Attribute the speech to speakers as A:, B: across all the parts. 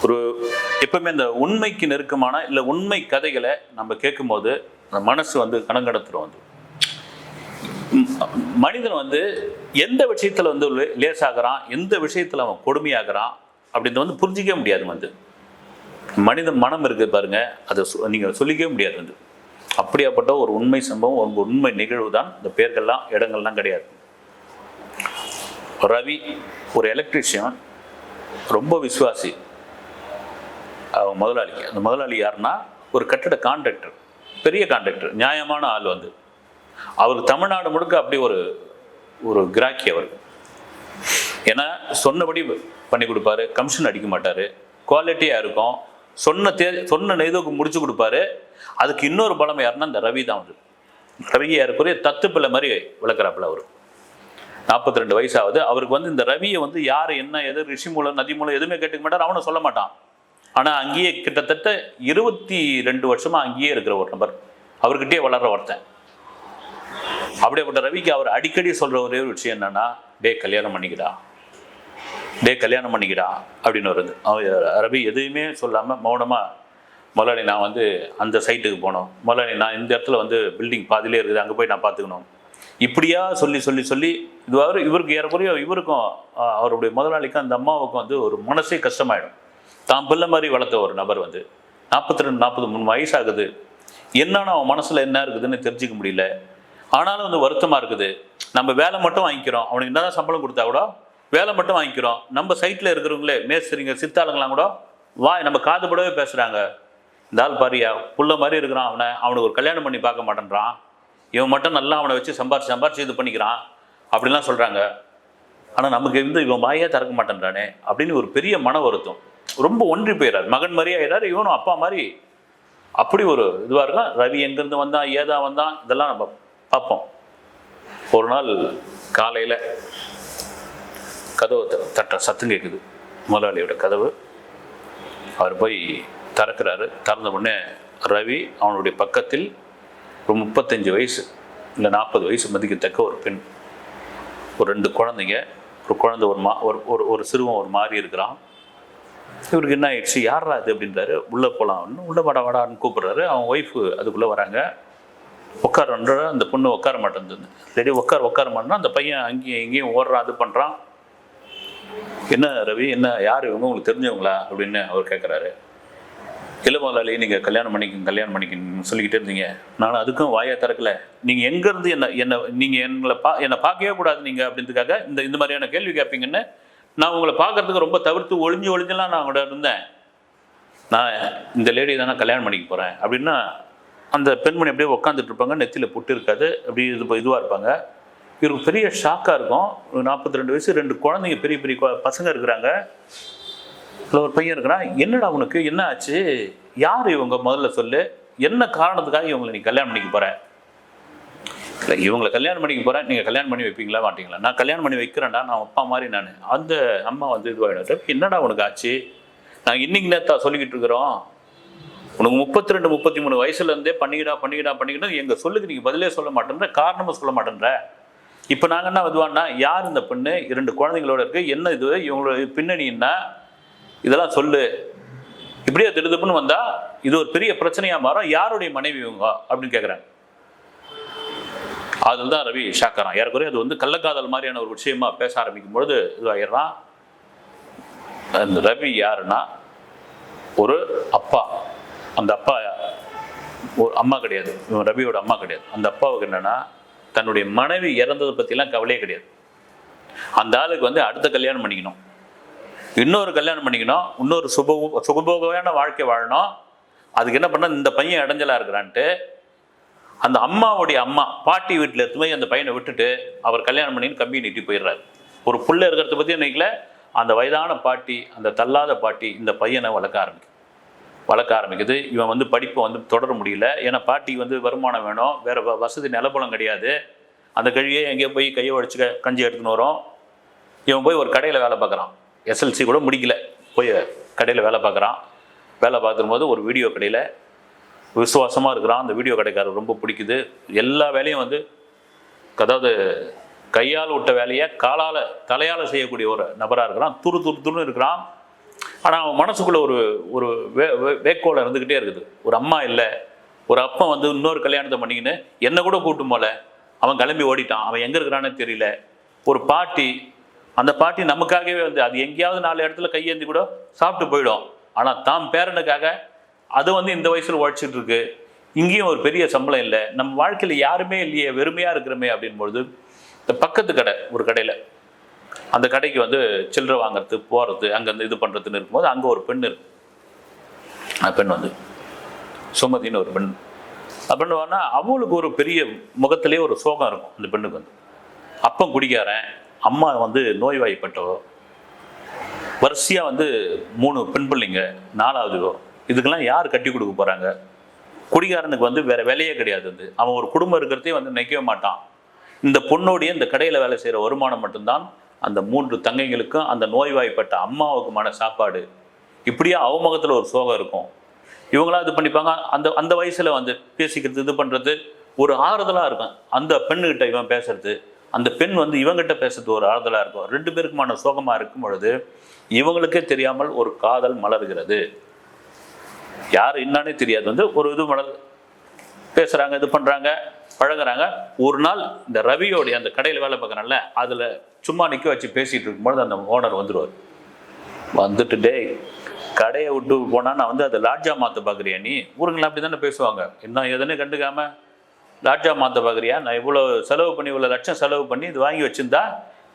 A: ஒரு எப்பவுமே இந்த உண்மைக்கு நெருக்கமான இல்லை உண்மை கதைகளை நம்ம கேட்கும்போது அந்த மனசு வந்து கணக்கெடுத்துரும். வந்து மனிதன் வந்து எந்த விஷயத்துல வந்து லேசாகிறான், எந்த விஷயத்துல அவன் கொடுமையாகிறான் அப்படின்றத வந்து புரிஞ்சிக்கவே முடியாது. வந்து மனித மனம் இருக்கு பாருங்க, அதை நீங்க சொல்லிக்கவே முடியாது. வந்து அப்படியாப்பட்ட ஒரு உண்மை சம்பவம், ஒரு உண்மை நிகழ்வு தான் இந்த பேர்கள்லாம் இடங்கள்லாம் கிடையாது. ரவி ஒரு எலக்ட்ரீஷியன், ரொம்ப விசுவாசி முதலாளிக்கு. அந்த முதலாளி யாருன்னா ஒரு கட்டட கான்ட்ராக்டர், பெரிய கான்ட்ராக்டர், நியாயமான ஆள். வந்து அவருக்கு தமிழ்நாடு முழுக்க அப்படி ஒரு ஒரு கிராக்கி அவருக்கு. ஏன்னா சொன்னபடி பண்ணி கொடுப்பாரு, கமிஷன் அடிக்க மாட்டார், குவாலிட்டியாக இருக்கும், சொன்ன இதுக்கு முடிச்சு கொடுப்பாரு. அதுக்கு இன்னொரு பலம் யாருன்னா இந்த ரவி தான். வந்து ரவி யாருக்குரிய தத்து பிள்ளை மாதிரி விளக்குறாப்புல. அவர் 42 வயசாகுது. அவருக்கு வந்து இந்த ரவியை வந்து யார் என்ன எது ரிஷி மூலம் நதி மூலம் எதுவுமே கேட்டுக்க மாட்டார், அவனை சொல்ல மாட்டான். ஆனால் அங்கேயே கிட்டத்தட்ட 22 வருஷமா அங்கேயே இருக்கிற ஒரு நபர், அவர்கிட்டயே வளர்ற ஒருத்தன். அப்படியேப்பட்ட ரவிக்கு அவர் அடிக்கடி சொல்ற ஒரே ஒரு விஷயம் என்னன்னா, டே கல்யாணம் பண்ணிக்கிடா, டே கல்யாணம் பண்ணிக்கிடா அப்படின்னு வருது. ரவி எதுவுமே சொல்லாமல் மௌனமாக, முதலாளி நான் வந்து அந்த சைட்டுக்கு போனோம், முதலாளி நான் இந்த இடத்துல வந்து பில்டிங் பாதிலே இருக்குது, அங்கே போய் நான் பார்த்துக்கணும், இப்படியா சொல்லி சொல்லி சொல்லி இவருக்கு ஏறக்குறைய இவருக்கும் அவருடைய முதலாளிக்கும் அந்த அம்மாவுக்கும் வந்து ஒரு மனசே கஷ்டமாயிடும். தான் பிள்ளை மாதிரி வளர்த்த ஒரு நபர் வந்து 42-43 வயசாகுது. என்னன்னா அவன் மனசுல என்ன இருக்குதுன்னு தெரிஞ்சிக்க முடியல. ஆனாலும் வந்து வருத்தமா இருக்குது. நம்ம வேலை மட்டும் வாங்கிக்கிறோம், அவனுக்கு என்னதான் சம்பளம் கொடுத்தா கூட வேலை மட்டும் வாங்கிக்கிறோம். நம்ம சைட்ல இருக்கிறவங்களே மேஸ்திரிங்க சித்தாளுங்களாம் கூட நம்ம காதுபடவே பேசுறாங்க, இந்த ஆள் பாரியா புள்ள மாதிரி இருக்கிறான், அவனுக்கு ஒரு கல்யாணம் பண்ணி பார்க்க மாட்டேன்றான், இவன் மட்டும் நல்லா அவனை வச்சு சம்பாரிச்சு இது பண்ணிக்கிறான் அப்படின்லாம் சொல்றாங்க. ஆனா நமக்கு இருந்து இவன் வாயே திறக்க மாட்டேன்றானே அப்படின்னு ஒரு பெரிய மன வருத்தம். ரொம்ப ஒன்றி போயிடாரு, மகன் மாதிரியே ஆயிடாரு, இவனும் அப்பா மாதிரி. அப்படி ஒரு இதுவா இருக்கும். ரவி எங்கிருந்து வந்தான், ஏதா வந்தான், இதெல்லாம் நம்ம பார்ப்போம். ஒரு நாள் காலையில கதவு தட்ட சத்தம் கேட்குது, முதலாளியோட கதவு. அவர் போய் திறக்கிறாரு. திறந்த உடனே ரவி அவனுடைய பக்கத்தில் ஒரு 35 வயசு இல்லை 40 வயசு மதிக்கத்தக்க ஒரு பெண், ஒரு 2 குழந்தைங்க. ஒரு குழந்தை ஒரு சிறுவன் ஒரு மாதிரி இருக்கிறான். இவருக்கு என்ன ஆயிடுச்சு, யாரா அது அப்படின்றாரு. உள்ளே போகலாம், உள்ள வாடான்னு கூப்பிடுறாரு. அவன் ஒய்ஃபு அதுக்குள்ளே வராங்க. உட்காரன்ற அந்த பொண்ணு உட்கார மாட்டேங்குது. ரெடி உட்கார மாட்டேன்னா அந்த பையன் அங்கேயும் இங்கேயும் ஓடுறான், அது பண்ணுறான். என்ன ரவி, என்ன யார் இவங்க, உங்களுக்கு தெரிஞ்சவங்களா அப்படின்னு அவர் கேட்குறாரு. இல்லை முதலாளி, நீங்கள் கல்யாணம் பண்ணிக்கன்னு சொல்லிக்கிட்டே இருந்தீங்க, நான் அதுக்கும் வாயை திறக்கல, நீங்கள் எங்கேருந்து என்ன நீங்கள் என்னை பார்க்கவே கூடாது நீங்கள் அப்படின்றதுக்காக இந்த மாதிரியான கேள்வி கேட்பீங்கன்னு நான் உங்களை பார்க்கறதுக்கு ரொம்ப தவிர்த்து ஒளிஞ்செல்லாம் நான் கூட இருந்தேன். நான் இந்த லேடி தானே கல்யாணம் பண்ணிக்க போகிறேன் அப்படின்னா அந்த பெண்மணி அப்படியே உட்காந்துட்டு இருப்பாங்க, நெத்தியில் புட்டு இருக்காது, அப்படி இதுவாக இருப்பாங்க. இவருக்கு பெரிய ஷாக்காக இருக்கும். 42 வயசு, 2 குழந்தைங்க, பெரிய பெரிய பசங்க இருக்கிறாங்க. இல்லை ஒரு பையன் இருக்கிறான். என்னடா உனக்கு என்ன ஆச்சு, யார் இவங்க, முதல்ல சொல்லு, என்ன காரணத்துக்காக இவங்களை நீ கல்யாணம் பண்ணிக்க போற? இல்லை இவங்களை கல்யாணம் பண்ணிக்க போகிறேன், நீங்கள் கல்யாணம் பண்ணி வைப்பீங்களா மாட்டீங்களா? நான் கல்யாணம் பண்ணி வைக்கிறேன்டா, நான் அப்பா மாதிரி நான். அந்த அம்மா வந்து இதுவாகிடும். என்னடா உனக்கு ஆச்சு, நாங்கள் இன்னைக்கு நேரத்தா சொல்லிக்கிட்டு இருக்கிறோம், உனக்கு 32-33 வயசுலேருந்தே பண்ணிக்கிட்டா எங்கள் சொல்லுக்கு நீங்கள் பதிலே சொல்ல மாட்டேன்ற, காரணமும் சொல்ல மாட்டேன்ற. இப்போ நாங்கள் என்ன இதுவானா, யார் இந்த பெண்ணு, 2 குழந்தைங்களோட இருக்கு, என்ன இது, இவங்களோட பின்னணி என்ன, இதெல்லாம் சொல்லு. இப்படியே திடுதுப்புன்னு வந்தா இது ஒரு பெரிய பிரச்சனையாக மாறும், யாருடைய மனைவி இவங்க அப்படின்னு கேட்குறாங்க. அதில் தான் ரவி ஷாக்காரான். ஏறக்குறைய அது வந்து கள்ளக்காதல் மாதிரியான ஒரு விஷயமா பேச ஆரம்பிக்கும் பொழுது இதுவாகிடுறான். அந்த ரவி யாருன்னா ஒரு அப்பா. அந்த அப்பா ஒரு அம்மா கிடையாது, ரவியோட அம்மா கிடையாது. அந்த அப்பாவுக்கு என்னன்னா தன்னுடைய மனைவி இறந்ததை பற்றிலாம் கவலையே கிடையாது. அந்த ஆளுக்கு வந்து அடுத்த கல்யாணம் பண்ணிக்கணும், இன்னொரு கல்யாணம் பண்ணிக்கணும், இன்னொரு சுகபோகமான வாழ்க்கை வாழணும். அதுக்கு என்ன பண்ண, இந்த பையன் இடைஞ்சலா இருக்கிறான்ட்டு அந்த அம்மாவுடைய அம்மா பாட்டி வீட்டில் எடுத்து போய் அந்த பையனை விட்டுட்டு அவர் கல்யாணம் பண்ணின்னு கம்பி நீட்டி போயிடுறாரு. ஒரு புள்ள இருக்கிறத பற்றி நினைக்கல. அந்த வயதான பாட்டி, அந்த தள்ளாத பாட்டி இந்த பையனை வளர்க்க ஆரம்பிக்குது. இவன் வந்து படிப்பை வந்து தொடர முடியல. ஏன்னா பாட்டிக்கு வந்து வருமானம் வேணும், வேற வசதி நிலப்பலம் கிடையாது. அந்த கழியை எங்கேயோ போய் கையை உடச்சு கஞ்சி எடுத்துன்னு வரும். இவன் போய் ஒரு கடையில் வேலை பார்க்குறான். SLC கூட முடிக்கல, போய் கடையில் வேலை பார்க்குறான். வேலை பார்க்கும்போது ஒரு வீடியோ கடையில் விசுவாசமாக இருக்கிறான். அந்த வீடியோ கடைக்காரர் ரொம்ப பிடிக்குது. எல்லா வேலையும் வந்து அதாவது கையால் விட்ட வேலையை தலையால் செய்யக்கூடிய ஒரு நபராக இருக்கிறான். துருன்னு இருக்கிறான். ஆனால் அவன் மனசுக்குள்ளே ஒரு ஒரு வேக்கோளம் இருந்துக்கிட்டே இருக்குது. ஒரு அம்மா இல்லை, ஒரு அப்பா வந்து இன்னொரு கல்யாணத்தை பண்ணிக்கின்னு என்னை கூட கூட்டும் போல அவன் கிளம்பி ஓடிட்டான், அவன் எங்கே இருக்கிறான்னு தெரியல. ஒரு பாட்டி, அந்த பாட்டி நமக்காகவே வந்து அது எங்கேயாவது 4 இடத்துல கையேந்தி கூட சாப்பிட்டு போயிடும். ஆனால் தாம் பேரனுக்காக அது வந்து இந்த வயசில் உழைச்சிட்டு இருக்கு. இங்கேயும் ஒரு பெரிய சம்பளம் இல்லை, நம்ம வாழ்க்கையில் யாருமே இல்லையே, வெறுமையாக இருக்கிறோமே அப்படின்பொழுது இந்த பக்கத்து கடை, ஒரு கடையில், அந்த கடைக்கு வந்து சில்லறை வாங்கிறது போகிறது அங்கேருந்து இது பண்ணுறதுன்னு இருக்கும்போது அங்கே ஒரு பெண் இருக்கு. அந்த பெண் வந்து சுமதின்னு ஒரு பெண். அப்படின்னு வானா அவளுக்கு ஒரு பெரிய முகத்திலே ஒரு சோகம் இருக்கும். அந்த பெண்ணுக்கு வந்து அப்பம் குடிக்காரன், அம்மா வந்து நோய்வாய்ப்பட்டவோ, வரிசையாக வந்து 3 பெண் பிள்ளைங்க, 4வதுவோ. இதுக்கெல்லாம் யார் கட்டி கொடுக்க போகிறாங்க? குடிகாரனுக்கு வந்து வேறு வேலையே கிடையாது. வந்து அவன் ஒரு குடும்பம் இருக்கிறதே வந்து நிற்கவே மாட்டான். இந்த பொண்ணோடைய இந்த கடையில் வேலை செய்கிற வருமானம் மட்டும்தான் அந்த 3 தங்கைங்களுக்கும் அந்த நோய்வாய்ப்பட்ட அம்மாவுக்குமான சாப்பாடு. இப்படியே அவமுகத்தில் ஒரு சோகம் இருக்கும். இவங்களாம் இது பண்ணிப்பாங்க. அந்த அந்த வயசில் வந்து பேசிக்கிறது, இது பண்ணுறது ஒரு ஆறுதலாக இருக்கும். அந்த பெண்ணுக்கிட்ட இவன் பேசுறது, அந்த பெண் வந்து இவங்கிட்ட பேசுறது ஒரு ஆறுதலாக இருக்கும். 2 பேருக்குமான சோகமாக இருக்கும் பொழுது இவங்களுக்கே தெரியாமல் ஒரு காதல் மலர்கிறது. யார் என்னானே தெரியாது. வந்து ஒரு இது மலர் பேசுகிறாங்க, இது பண்ணுறாங்க, பழகுறாங்க. ஒரு நாள் இந்த ரவியோடைய அந்த கடையில் வேலை பார்க்குறாங்கல்ல, அதில் சும்மா நிற்க வச்சு பேசிகிட்டு இருக்கும்பொழுது அந்த ஓனர் வந்துடுவார். வந்துட்டு, டே கடையை விட்டு போனால் நான் வந்து அதை லாட்ஜா மாற்ற பார்க்குறியா நீ? ஊருங்களாம் அப்படி தானே பேசுவாங்க. இன்னும் எதுன்னு கண்டுக்காமல் லாட்ஜா மாற்ற பார்க்குறியா? நான் இவ்வளோ செலவு பண்ணி, இவ்வளோ லட்சம் செலவு பண்ணி இது வாங்கி வச்சுருந்தா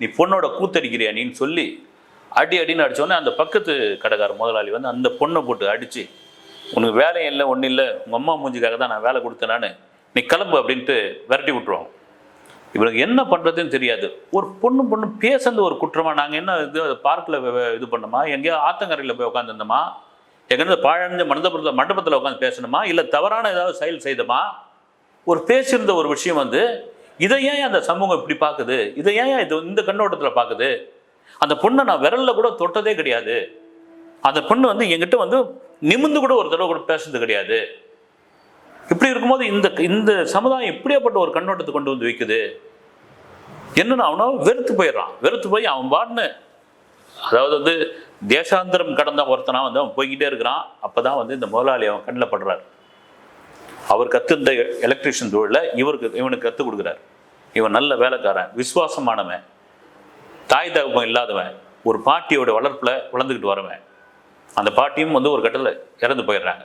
A: நீ பொண்ணோட கூத்தடிக்கிறியா நீன்னு சொல்லி அடின்னு அடித்தோடனே அந்த பக்கத்து கடைக்கார முதலாளி வந்து அந்த பொண்ணை போட்டு அடித்து, உனக்கு வேலையும் இல்லை ஒன்றும் இல்லை, உங்கள் அம்மா மூஞ்சிக்காக தான் நான் வேலை கொடுத்தேன், நான் நீ கிளம்பு அப்படின்ட்டு விரட்டி விட்டுருவோம். இவனுக்கு என்ன பண்ணுறதுன்னு தெரியாது. ஒரு பொண்ணு பேசுறது ஒரு குற்றமாக? நாங்கள் என்ன இது பார்க்கில் இது பண்ணோமா, எங்கேயோ ஆத்தங்கரையில் போய் உட்காந்துருந்தோமா, எங்கேருந்து பாழஞ்ச மண்டபத்தில் உட்காந்து பேசணுமா, இல்லை தவறான ஏதாவது செயல் செய்தோமா? ஒரு பேசியிருந்த ஒரு விஷயம் வந்து இதை ஏன் அந்த சமூகம் இப்படி பார்க்குது, இதை ஏன் இது இந்த கண்ணோட்டத்தில் பார்க்குது? அந்த பொண்ணை நான் விரலில் கூட தொட்டதே கிடையாது. அந்த பொண்ணு வந்து என்கிட்ட வந்து நிமிந்து கூட ஒரு தடவை கூட பேசுறது கிடையாது. இப்படி இருக்கும்போது இந்த இந்த சமுதாயம் இப்படியாப்பட்ட ஒரு கண்ணோட்டத்தை கொண்டு வந்து வைக்குது. என்னன்னா அவனோ வெறுத்து போயிடுறான். வெறுத்து போய் அவன் பாட்டுன்னு, அதாவது வந்து தேசாந்திரம் கடந்த ஒருத்தனா வந்து அவன் போய்கிட்டே இருக்கிறான். அப்போதான் வந்து இந்த முதலாளி அவன் கண்ணில் படுறார். அவர் கற்றுந்த எலக்ட்ரிஷியன் தொழிலில் இவனுக்கு கற்றுக் கொடுக்குறார். இவன் நல்ல வேலைக்காரன், விசுவாசமானவன், தாய் தகப்பம் இல்லாதவன், ஒரு பாட்டியோட வளர்ப்பில் வளர்ந்துக்கிட்டு வரவன். அந்த பாட்டியும் வந்து ஒரு கட்டத்தில் இறந்து போயிடுறாங்க.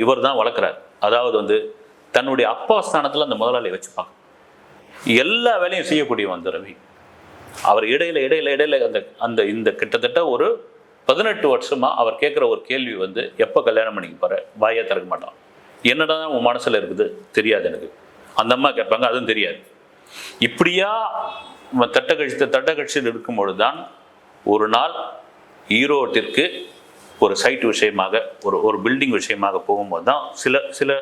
A: இவர் தான் வளர்க்குறார். அதாவது வந்து தன்னுடைய அப்பா ஸ்தானத்தில் அந்த முதலாளியை வச்சுப்பாங்க. எல்லா வேலையும் செய்யக்கூடியவன் அந்த ரவி. அவர் இடையில அந்த இந்த கிட்டத்தட்ட ஒரு 18 வருஷமாக அவர் கேட்குற ஒரு கேள்வி வந்து, எப்போ கல்யாணம் பண்ணிக்க போகிற? வாயை திறக்க மாட்டான். என்னடா உன் மனசில் இருக்குது தெரியாது எனக்கு. அந்த அம்மா கேட்பாங்க, அதுவும் தெரியாது. இப்படியா தட்ட கட்சியில் இருக்கும்பொழுது தான் ஒரு நாள் ஈரோட்டிற்கு ஒரு சைட் விஷயமாக, ஒரு பில்டிங் விஷயமாக போகும்போது தான் சில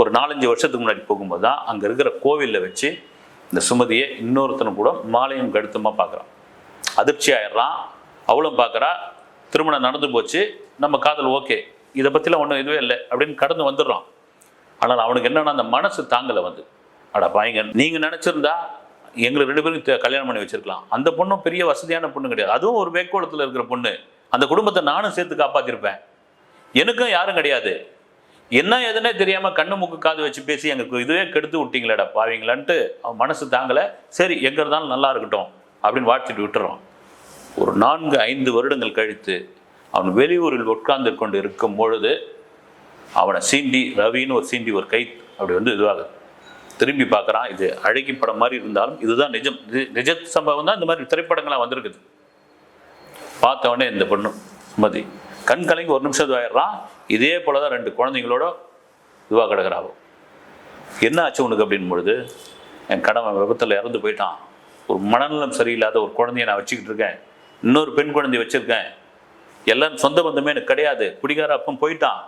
A: ஒரு 4-5 வருஷத்துக்கு முன்னாடி போகும்போது தான் அங்கே இருக்கிற கோவிலில் வச்சு இந்த சுமதியை இன்னொருத்தனும் கூட மாலையும் கழுத்துமாக பார்க்குறான். அதிர்ச்சி ஆயிடுறான். அவளும் பார்க்குறா. திருமணம் நடந்து போச்சு, நம்ம காதல் ஓகே, இதை பற்றிலாம் ஒன்றும் இதுவே இல்லை அப்படின்னு கடந்து வந்துடுறான். ஆனால் அவனுக்கு என்னன்னா அந்த மனசு தாங்கலை. வந்து அடா பாய்ங்க, நீங்கள் நினச்சிருந்தா எங்களுக்கு 2 பேரும் கல்யாணம் பண்ணி வச்சிருக்கலாம். அந்த பொண்ணும் பெரிய வசதியான பொண்ணு கிடையாது, அதுவும் ஒரு வேக்கோளத்தில் இருக்கிற பொண்ணு. அந்த குடும்பத்தை நானும் சேர்த்து காப்பாற்றிருப்பேன். எனக்கும் யாரும் கிடையாது. என்ன எதுனே தெரியாமல் கண்ணு மூக்கு காது வச்சு பேசி எங்களுக்கு இதுவே கெடுத்து விட்டீங்களேடா பாவீங்களான்ட்டு அவன் மனசு தாங்கலை. சரி, எங்கே இருந்தாலும் நல்லா இருக்கட்டும் அப்படின்னு வாழ்த்திட்டு விட்டுறான். ஒரு 4-5 வருடங்கள் கழித்து அவன் வெளியூரில் உட்கார்ந்து கொண்டு இருக்கும் பொழுது அவனை சீண்டி, ரவின்னு ஒரு சீண்டி ஒரு கை அப்படி வந்து இதுவாகுது. திரும்பி பார்க்குறான். இது அழகி படம் மாதிரி இருந்தாலும் இதுதான் நிஜம். நிஜ சம்பவம் தான். இந்த மாதிரி திரைப்படங்களாக வந்திருக்குது. பார்த்தவொடனே இந்த பொண்ணு சுமதி கண் கலங்கி ஒரு நிமிஷம் இதுவாயிடுறான். இதே போல தான் 2 குழந்தைங்களோட இதுவாக கிடக்கிறாவோ. என்ன ஆச்சு உனக்கு அப்படின் பொழுது, என் கணவன் விபத்தில் இறந்து போயிட்டான். ஒரு மனநலம் சரியில்லாத ஒரு குழந்தைய நான் வச்சுக்கிட்டு இருக்கேன். இன்னொரு பெண் குழந்தைய வச்சுருக்கேன். எல்லாம் சொந்த பந்தமே எனக்கு கிடையாது. குடிகார அப்பம் போயிட்டான்.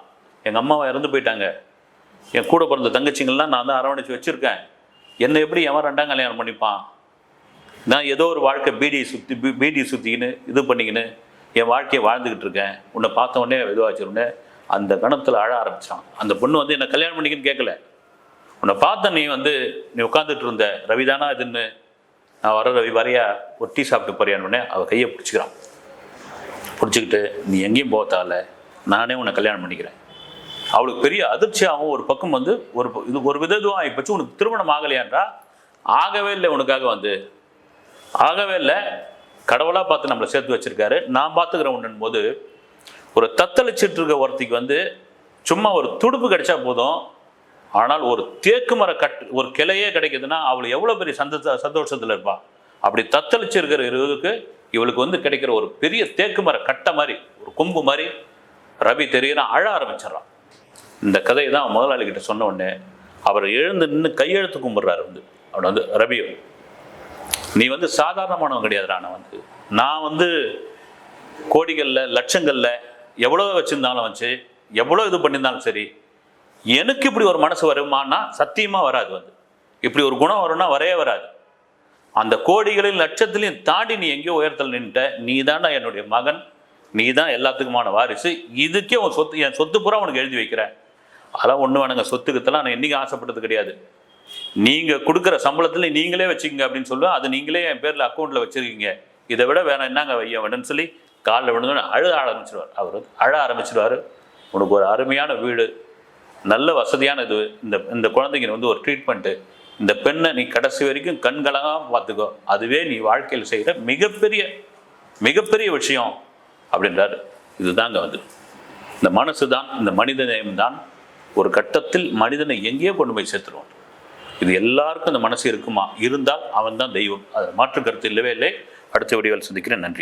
A: எங்கள் அம்மாவை இறந்து போயிட்டாங்க. என் கூட பிறந்த தங்கச்சிங்கள்லாம் நான் தான் அரவணைச்சு வச்சுருக்கேன். என்னை எப்படி எவன் 2ஆம் கல்யாணம் பண்ணிப்பான்? நான் ஏதோ ஒரு வாழ்க்கை பீடி சுற்றிக்கின்னு இது பண்ணிக்கின்னு என் வாழ்க்கையை வாழ்ந்துக்கிட்டு இருக்கேன். உன்னை பார்த்த உடனே இதுவாச்சுருன்னே அந்த கணத்தில் அழ ஆரம்பித்தான். அந்த பொண்ணு வந்து என்னை கல்யாணம் பண்ணிக்கின்னு கேட்கல. உன்னை பார்த்த நீ உட்காந்துட்டு இருந்த ரவிதானா இதுன்னு, நான் வர ரவி வரையா ஒரு டீ சாப்பிட்டு போறியான்னு அவள் கையை பிடிச்சிக்கிறான். பிடிச்சிக்கிட்டு நீ எங்கேயும் போகத்தால, நானே உன்னை கல்யாணம் பண்ணிக்கிறேன். அவளுக்கு பெரிய அதிர்ச்சியாகவும் ஒரு பக்கம் வந்து ஒரு விதத்துவம் ஆகிப்போச்சு. உனக்கு திருமணம் ஆகலையான்றா, ஆகவே இல்லை உனக்காக வந்து, ஆகவே இல்லை, கடவுளாக பார்த்து நம்மளை சேர்த்து வச்சிருக்காரு, நான் பார்த்துக்கிறேன் உண்ணும் போது, ஒரு தத்தளிச்சிட்டு இருக்க ஒருத்திக்கு வந்து சும்மா ஒரு துடுப்பு கிடைச்சா போதும். ஆனால் ஒரு தேக்கு மர ஒரு கிளையே கிடைக்குதுன்னா அவள் எவ்வளோ பெரிய சந்தோஷத்தில் இருப்பா. அப்படி தத்தளிச்சு இருக்கிற இதுக்கு இவளுக்கு வந்து கிடைக்கிற ஒரு பெரிய தேக்கு மர கட்டை மாதிரி, ஒரு கொம்பு மாதிரி ரவி தெரியுறான், அழ ஆரம்பிச்சிடறான். இந்த கதையை தான் முதலாளி கிட்ட சொன்ன உடனே அவர் எழுந்து நின்று கையெழுத்து கும்பிட்றாரு. வந்து அவனை வந்து, ரவி நீ வந்து சாதாரணமானவன் கிடையாதுடா. நான் வந்து கோடிகளில் லட்சங்களில் எவ்வளோ வச்சுருந்தாலும் வச்சு எவ்வளோ இது பண்ணியிருந்தாலும் சரி, எனக்கு இப்படி ஒரு மனசு வருமானா சத்தியமாக வராது. வந்து இப்படி ஒரு குணம் வரும்னா வரவே வராது. அந்த கோடிகளில் லட்சத்துலையும் தாண்டி நீ எங்கேயோ உயரத்தில் நின்றுட்ட. நீ தானே என்னுடைய மகன், நீ தான் எல்லாத்துக்குமான வாரிசு. இதுக்கே உன் சொத்து, என் சொத்து பூரா உனக்கு எழுதி வைக்கிறேன். அதெல்லாம் ஒன்று வேணுங்க, சொத்துக்கத்தெல்லாம் நான் என்றைக்கும் ஆசைப்பட்டது கிடையாது. நீங்கள் கொடுக்குற சம்பளத்தில் நீங்களே வச்சுக்கங்க அப்படின்னு சொல்லுவேன். அது நீங்களே என் பேரில் அக்கௌண்ட்டில் வச்சுருக்கீங்க. இதை விட வேணாம், என்னங்க வைய வேணும்னு சொல்லி காலில் விழுந்து அழ ஆரம்பிச்சிடுவார். அவர் அழ ஆரம்பிச்சிடுவார். உனக்கு ஒரு அருமையான வீடு, நல்ல வசதியான இது, இந்த குழந்தைங்க வந்து ஒரு ட்ரீட்மெண்ட்டு, இந்த பெண்ணை நீ கடைசி வரைக்கும் கண்களாக பார்த்துக்கோ, அதுவே நீ வாழ்க்கையில் செய்கிற மிகப்பெரிய விஷயம் அப்படின்றாரு. இதுதாங்க வந்து இந்த மனசு தான், இந்த மனித நேயம் தான் ஒரு கட்டத்தில் மனிதனை எங்கேயோ கொண்டு போய் சேர்த்துருவோம். இது எல்லாருக்கும் இந்த மனசு இருக்குமா? இருந்தால் அவன் தான் தெய்வம். அது மாற்று கருத்து இல்லவே இல்லை. அடுத்த வீடியோவில் சந்திக்கிறேன். நன்றி.